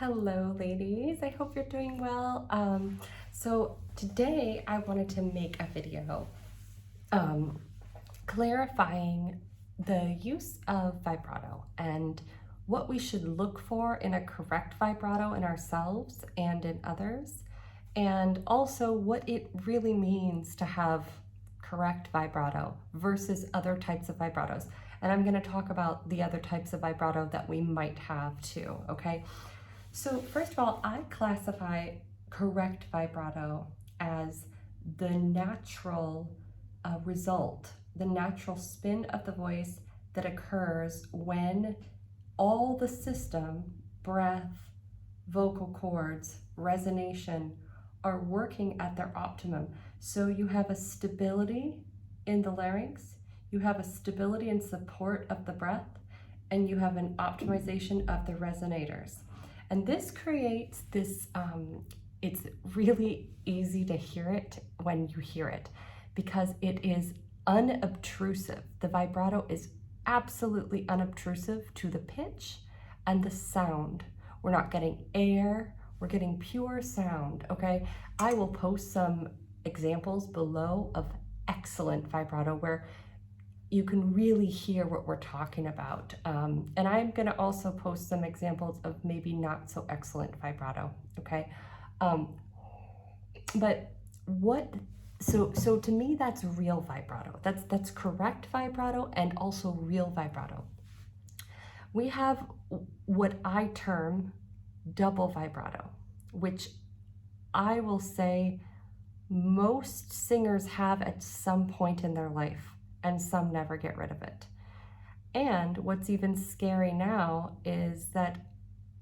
Hello, ladies. I hope you're doing well. So today I wanted to make a video clarifying the use of vibrato and what we should look for in a correct vibrato in ourselves and in others, and also what it really means to have correct vibrato versus other types of vibratos. And I'm going to talk about the other types of vibrato that we might have too, okay? So first of all, I classify correct vibrato as the natural result, the natural spin of the voice that occurs when all the system, breath, vocal cords, resonation, are working at their optimum. So you have a stability in the larynx, you have a stability and support of the breath, and you have an optimization of the resonators. And this creates this, it's really easy to hear it when you hear it because it is unobtrusive. The vibrato is absolutely unobtrusive to the pitch and the sound. We're not getting air, we're getting pure sound, okay? I will post some examples below of excellent vibrato where you can really hear what we're talking about. And I'm gonna also post some examples of maybe not so excellent vibrato, okay? But so to me, that's real vibrato. That's correct vibrato and also real vibrato. We have what I term double vibrato, which I will say most singers have at some point in their life, and some never get rid of it. And what's even scary now is that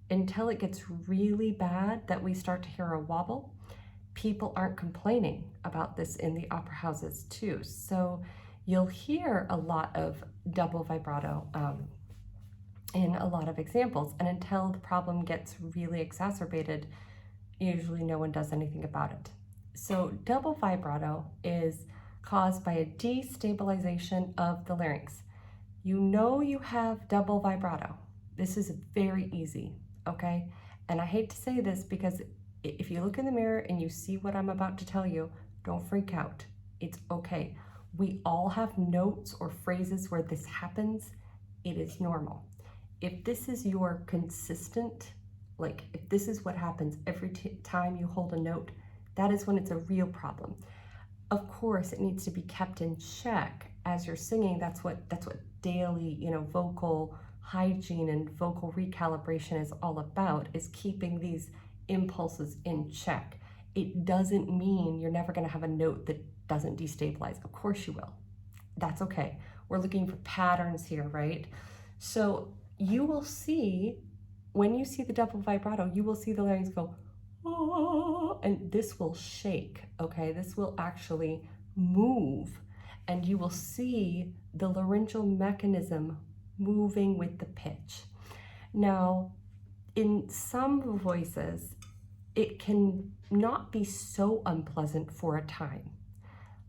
until it gets really bad that we start to hear a wobble, people aren't complaining about this in the opera houses too. So you'll hear a lot of double vibrato in a lot of examples. And until the problem gets really exacerbated, usually no one does anything about it. So double vibrato is caused by a destabilization of the larynx. You know you have double vibrato. This is very easy, okay? And I hate to say this because if you look in the mirror and you see what I'm about to tell you, don't freak out. It's okay. We all have notes or phrases where this happens. It is normal. If this is your consistent, like if this is what happens every time you hold a note, that is when it's a real problem. Of course, it needs to be kept in check as you're singing. That's what daily, vocal hygiene and vocal recalibration is all about, is keeping these impulses in check. It doesn't mean you're never going to have a note that doesn't destabilize. Of course you will. That's okay. We're looking for patterns here, right? So you will see, when you see the double vibrato, you will see the larynx go, oh, and this will shake, okay? This will actually move, and you will see the laryngeal mechanism moving with the pitch. Now, in some voices, it can not be so unpleasant for a time,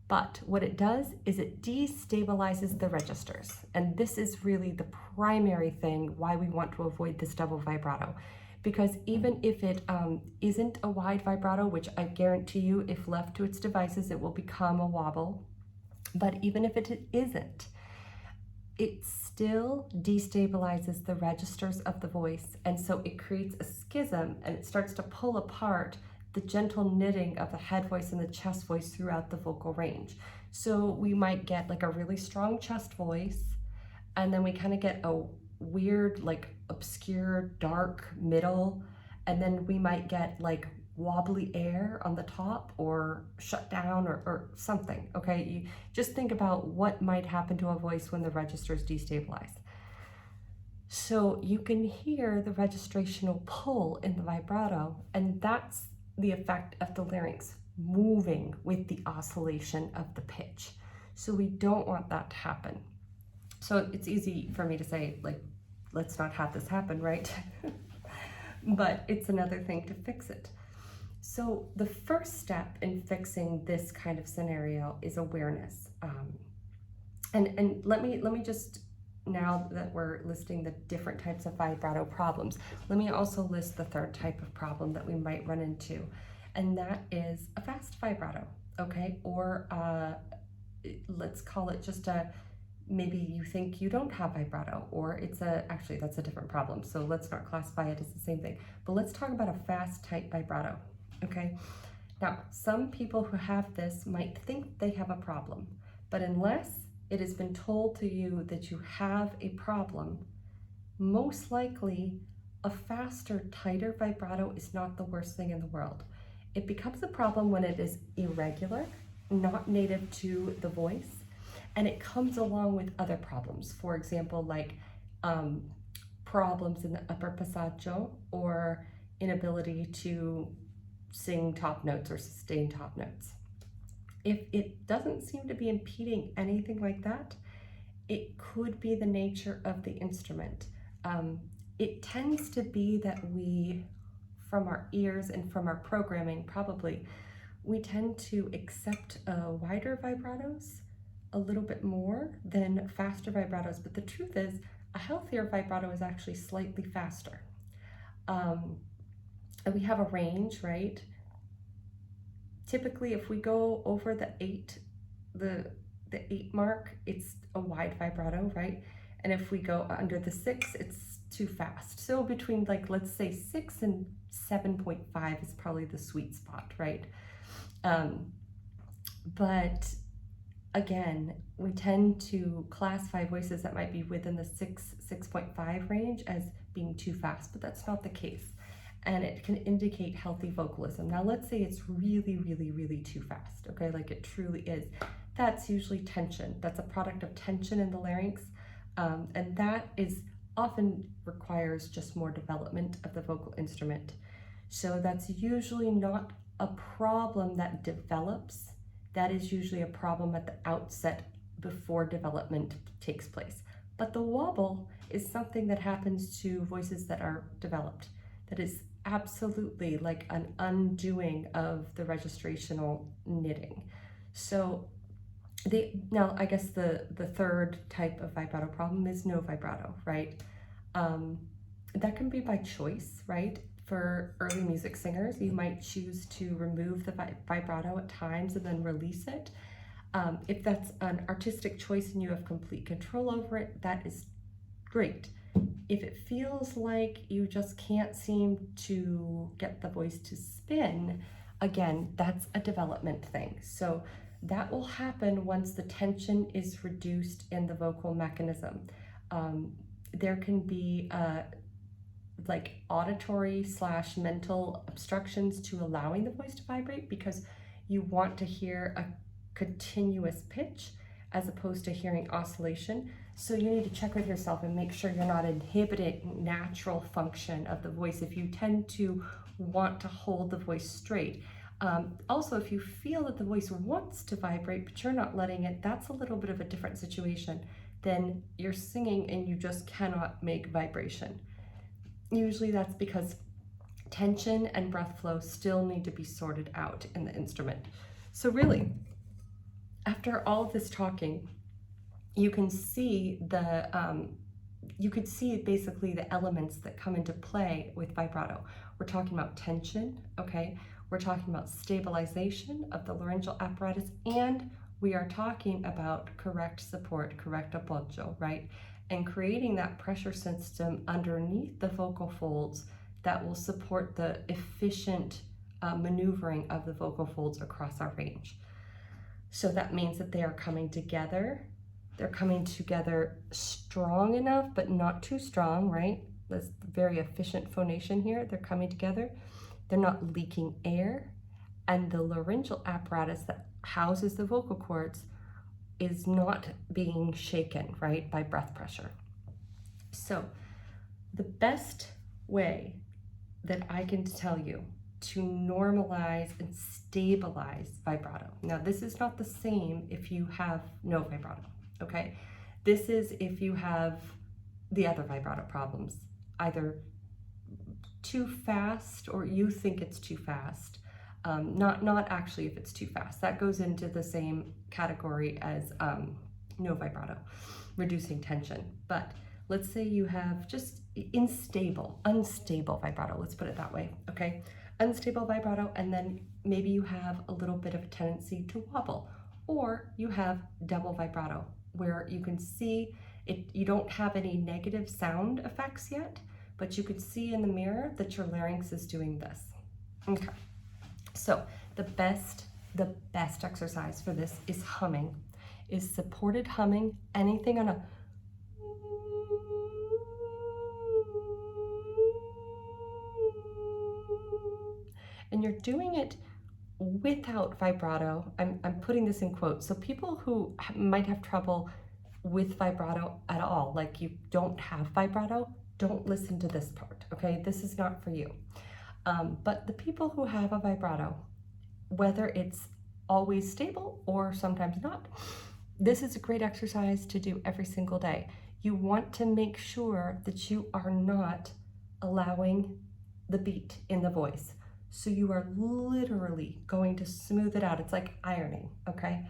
but what it does is it destabilizes the registers, and this is really the primary thing why we want to avoid this double vibrato. Because even if it isn't a wide vibrato, which I guarantee you, if left to its devices, it will become a wobble. But even if it isn't, it still destabilizes the registers of the voice. And so it creates a schism, and it starts to pull apart the gentle knitting of the head voice and the chest voice throughout the vocal range. So we might get like a really strong chest voice, and then we kind of get a weird, like obscure, dark middle, and then we might get like wobbly air on the top or shut down or something, okay? You just think about what might happen to a voice when the registers destabilize. So you can hear the registrational pull in the vibrato, and that's the effect of the larynx moving with the oscillation of the pitch. So we don't want that to happen. So it's easy for me to say, like, let's not have this happen, right? But it's another thing to fix it. So the first step in fixing this kind of scenario is awareness. And let me just now that we're listing the different types of vibrato problems, let me also list the third type of problem that we might run into, and that is a fast vibrato, okay? Or let's call it just a, maybe you think you don't have vibrato, or it's actually that's a different problem, so let's not classify it as the same thing. But let's talk about a fast type vibrato, okay? Now, some people who have this might think they have a problem, but unless it has been told to you that you have a problem, most likely a faster, tighter vibrato is not the worst thing in the world. It becomes a problem when it is irregular, not native to the voice, and it comes along with other problems. For example, like problems in the upper passaggio, or inability to sing top notes or sustain top notes. If it doesn't seem to be impeding anything like that, it could be the nature of the instrument. It tends to be that we, from our ears and from our programming probably, we tend to accept wider vibratos a little bit more than faster vibratos, but the truth is a healthier vibrato is actually slightly faster. And we have a range, right? Typically, if we go over the 8 mark, it's a wide vibrato, right? And if we go under the 6, it's too fast. So between, like, let's say 6 and 7.5 is probably the sweet spot, right? But again, we tend to classify voices that might be within the 6.5 range as being too fast, but that's not the case. And it can indicate healthy vocalism. Now, let's say it's really, really, really too fast, okay? Like it truly is. That's usually tension. That's a product of tension in the larynx. And that is often requires just more development of the vocal instrument. So that's usually not a problem that develops. That is usually a problem at the outset before development takes place. But the wobble is something that happens to voices that are developed. That is absolutely like an undoing of the registrational knitting. So now I guess the third type of vibrato problem is no vibrato, right? That can be by choice, right? For early music singers, you might choose to remove the vibrato at times and then release it. If that's an artistic choice and you have complete control over it, that is great. If it feels like you just can't seem to get the voice to spin, again, that's a development thing. So that will happen once the tension is reduced in the vocal mechanism. There can be like auditory / mental obstructions to allowing the voice to vibrate, because you want to hear a continuous pitch as opposed to hearing oscillation. So you need to check with yourself and make sure you're not inhibiting natural function of the voice if you tend to want to hold the voice straight. Also, if you feel that the voice wants to vibrate but you're not letting it, that's a little bit of a different situation than you're singing and you just cannot make vibration. Usually that's because tension and breath flow still need to be sorted out in the instrument. So really, after all of this talking, you can see basically the elements that come into play with vibrato. We're talking about tension, okay? We're talking about stabilization of the laryngeal apparatus, and we are talking about correct support, correct appoggio, right? And creating that pressure system underneath the vocal folds that will support the efficient maneuvering of the vocal folds across our range. So that means that they are coming together. They're coming together strong enough, but not too strong, right? That's very efficient phonation here. They're coming together. They're not leaking air. And the laryngeal apparatus that houses the vocal cords is not being shaken, right, by breath pressure. So the best way that I can tell you to normalize and stabilize vibrato. Now, this is not the same if you have no vibrato, okay? This is if you have the other vibrato problems, either too fast or you think it's too fast. Not actually if it's too fast. That goes into the same category as no vibrato. reducing tension. But let's say you have just unstable vibrato, let's put it that way, okay? Unstable vibrato, and then maybe you have a little bit of a tendency to wobble, or you have double vibrato, where you can see it, you don't have any negative sound effects yet, but you could see in the mirror that your larynx is doing this. Okay, so the best exercise for this is humming, is supported humming, anything on a and you're doing it without vibrato. I'm putting this in quotes. So people who might have trouble with vibrato at all, like you don't have vibrato, don't listen to this part, okay? This is not for you. But the people who have a vibrato, whether it's always stable or sometimes not, this is a great exercise to do every single day. You want to make sure that you are not allowing the beat in the voice. So you are literally going to smooth it out. It's like ironing, okay?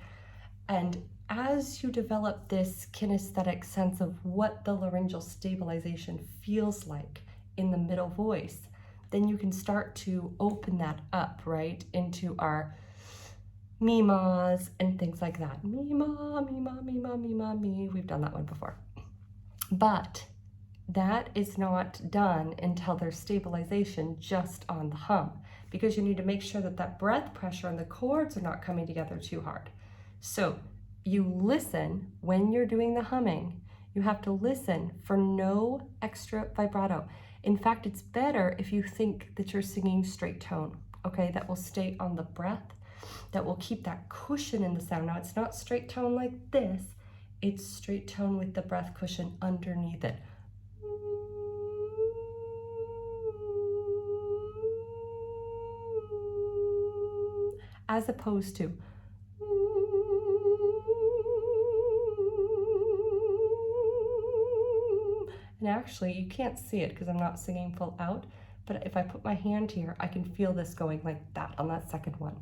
And as you develop this kinesthetic sense of what the laryngeal stabilization feels like in the middle voice, then you can start to open that up, right, into our me-mas and things like that. Me-ma, me-ma, me-ma, me-ma, me. We've done that one before. But that is not done until there's stabilization just on the hum, because you need to make sure that that breath pressure and the chords are not coming together too hard. So you listen when you're doing the humming. You have to listen for no extra vibrato. In fact, it's better if you think that you're singing straight tone, okay? That will stay on the breath, that will keep that cushion in the sound. Now, it's not straight tone like this, it's straight tone with the breath cushion underneath it. As opposed to and actually you can't see it because I'm not singing full out, but if I put my hand here, I can feel this going like that on that second one.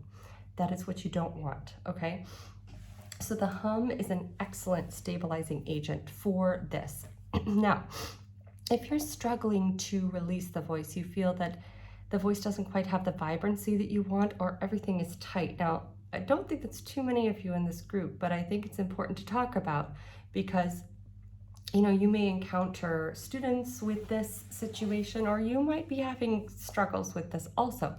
That is what you don't want, okay? So the hum is an excellent stabilizing agent for this. Now, if you're struggling to release the voice, you feel that the voice doesn't quite have the vibrancy that you want, or everything is tight. Now, I don't think that's too many of you in this group, but I think it's important to talk about because you know, you may encounter students with this situation, or you might be having struggles with this also.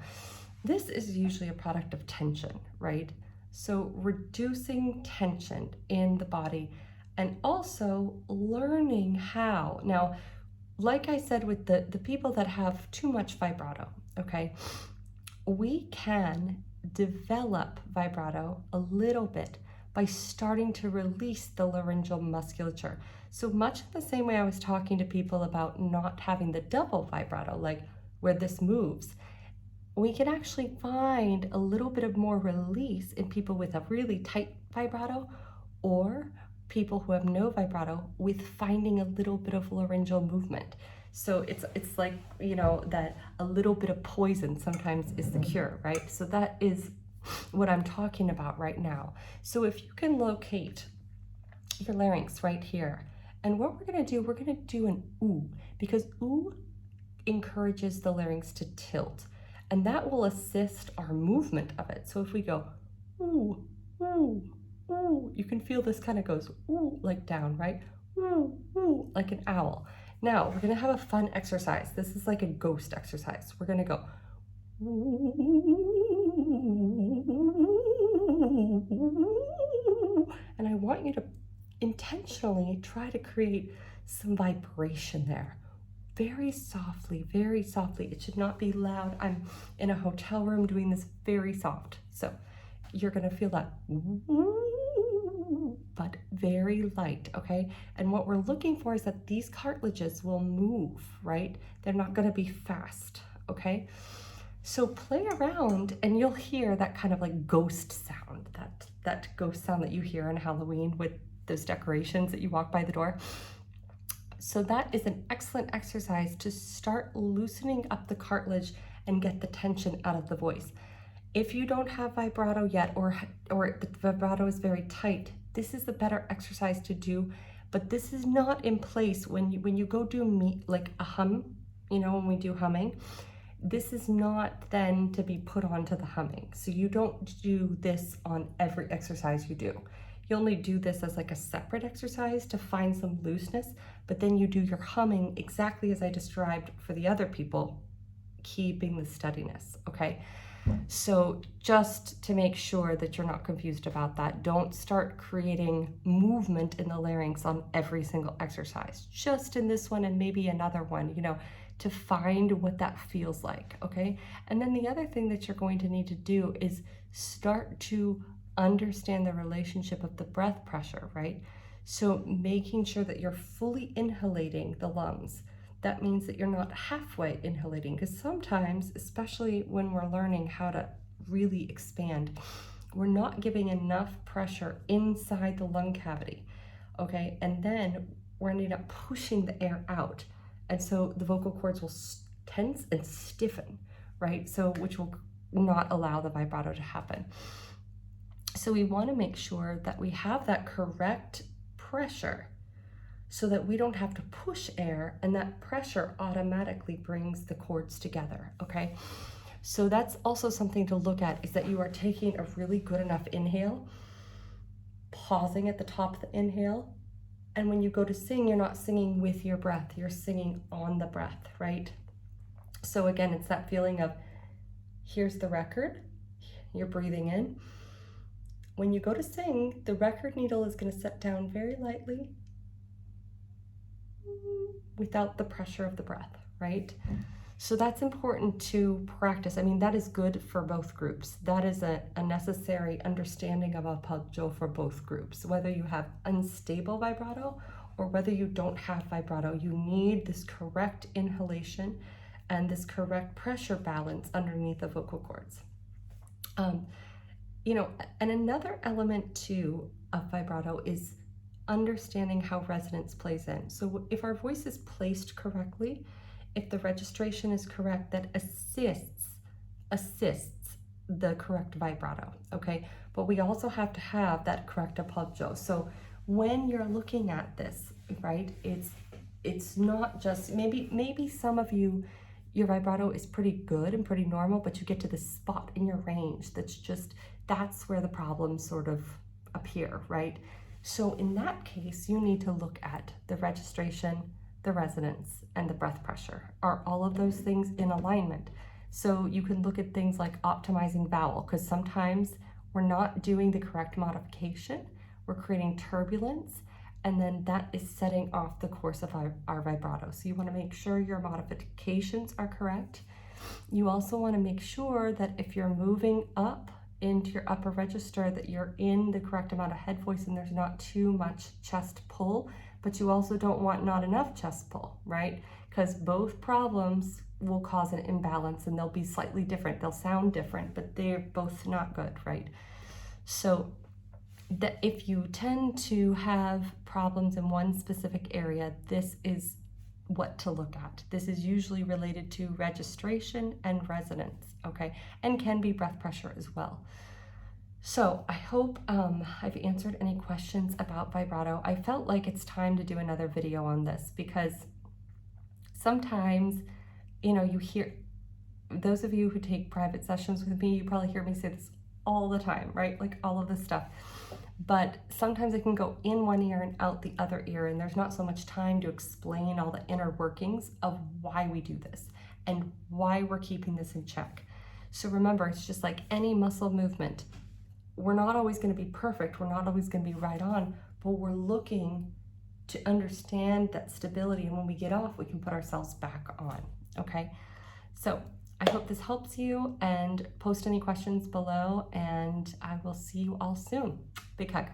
This is usually a product of tension, right? So reducing tension in the body and also learning how. Now, like I said, with the people that have too much vibrato, okay, we can develop vibrato a little bit by starting to release the laryngeal musculature. So much in the same way I was talking to people about not having the double vibrato, like where this moves, we can actually find a little bit of more release in people with a really tight vibrato, or people who have no vibrato with finding a little bit of laryngeal movement. So it's like, you know, that a little bit of poison sometimes is the cure, right? So that is what I'm talking about right now. So if you can locate your larynx right here, and what we're going to do an ooh, because ooh encourages the larynx to tilt, and that will assist our movement of it. So if we go ooh, ooh, ooh, you can feel this kind of goes ooh, like down, right? Ooh, ooh, like an owl. Now we're going to have a fun exercise. This is like a ghost exercise. We're going to go and I want you to intentionally try to create some vibration there. Very softly, very softly. It should not be loud. I'm in a hotel room doing this very soft. So you're gonna feel that, but very light, okay? And what we're looking for is that these cartilages will move, right? They're not gonna be fast, okay? So play around and you'll hear that kind of like ghost sound, that ghost sound that you hear on Halloween with those decorations that you walk by the door. So that is an excellent exercise to start loosening up the cartilage and get the tension out of the voice. If you don't have vibrato yet, or the vibrato is very tight, this is the better exercise to do But this is not in place when you go do like a hum, you know, when we do humming, this is not then to be put onto the humming. So you don't do this on every exercise you do. You only do this as like a separate exercise to find some looseness, but then you do your humming exactly as I described for the other people, keeping the steadiness, okay? So just to make sure that you're not confused about that, don't start creating movement in the larynx on every single exercise, just in this one and maybe another one, you know, to find what that feels like, okay? And then the other thing that you're going to need to do is start to understand the relationship of the breath pressure, right? So making sure that you're fully inhalating the lungs. That means that you're not halfway inhalating, because sometimes, especially when we're learning how to really expand, we're not giving enough pressure inside the lung cavity, okay? And then we're ending up pushing the air out. And so the vocal cords will tense and stiffen, right? So which will not allow the vibrato to happen. So we want to make sure that we have that correct pressure so that we don't have to push air, and that pressure automatically brings the cords together, okay? So that's also something to look at, is that you are taking a really good enough inhale, pausing at the top of the inhale, and when you go to sing, you're not singing with your breath, you're singing on the breath, right? So again, it's that feeling of, here's the record, you're breathing in. When you go to sing, the record needle is going to set down very lightly without the pressure of the breath, right? So that's important to practice. I mean, that is good for both groups. That is a necessary understanding of arpeggio for both groups. Whether you have unstable vibrato or whether you don't have vibrato, you need this correct inhalation and this correct pressure balance underneath the vocal cords. You know, and another element too of vibrato is understanding how resonance plays in. So if our voice is placed correctly, if the registration is correct, that assists the correct vibrato, okay? But we also have to have that correct arpeggio. So when you're looking at this, right, it's not just, maybe some of you, your vibrato is pretty good and pretty normal, but you get to this spot in your range that's where the problems sort of appear, right? So in that case, you need to look at the registration, the resonance, and the breath pressure. Are all of those things in alignment? So you can look at things like optimizing vowel, because sometimes we're not doing the correct modification, we're creating turbulence, and then that is setting off the course of our vibrato. So you want to make sure your modifications are correct. You also want to make sure that if you're moving up into your upper register, that you're in the correct amount of head voice and there's not too much chest pull, but you also don't want not enough chest pull, right? Because both problems will cause an imbalance and they'll be slightly different. They'll sound different, but they're both not good, right? So that if you tend to have problems in one specific area, this is what to look at. This is usually related to registration and resonance, okay? And can be breath pressure as well. So I hope I've answered any questions about vibrato. I felt like it's time to do another video on this because sometimes, you know, you hear, those of you who take private sessions with me, you probably hear me say this all the time, right? Like all of this stuff. But sometimes it can go in one ear and out the other ear, and there's not so much time to explain all the inner workings of why we do this and why we're keeping this in check. So remember, it's just like any muscle movement. We're not always going to be perfect. We're not always going to be right on, but we're looking to understand that stability. And when we get off, we can put ourselves back on. Okay. So I hope this helps you, and post any questions below, and I will see you all soon. Big hug.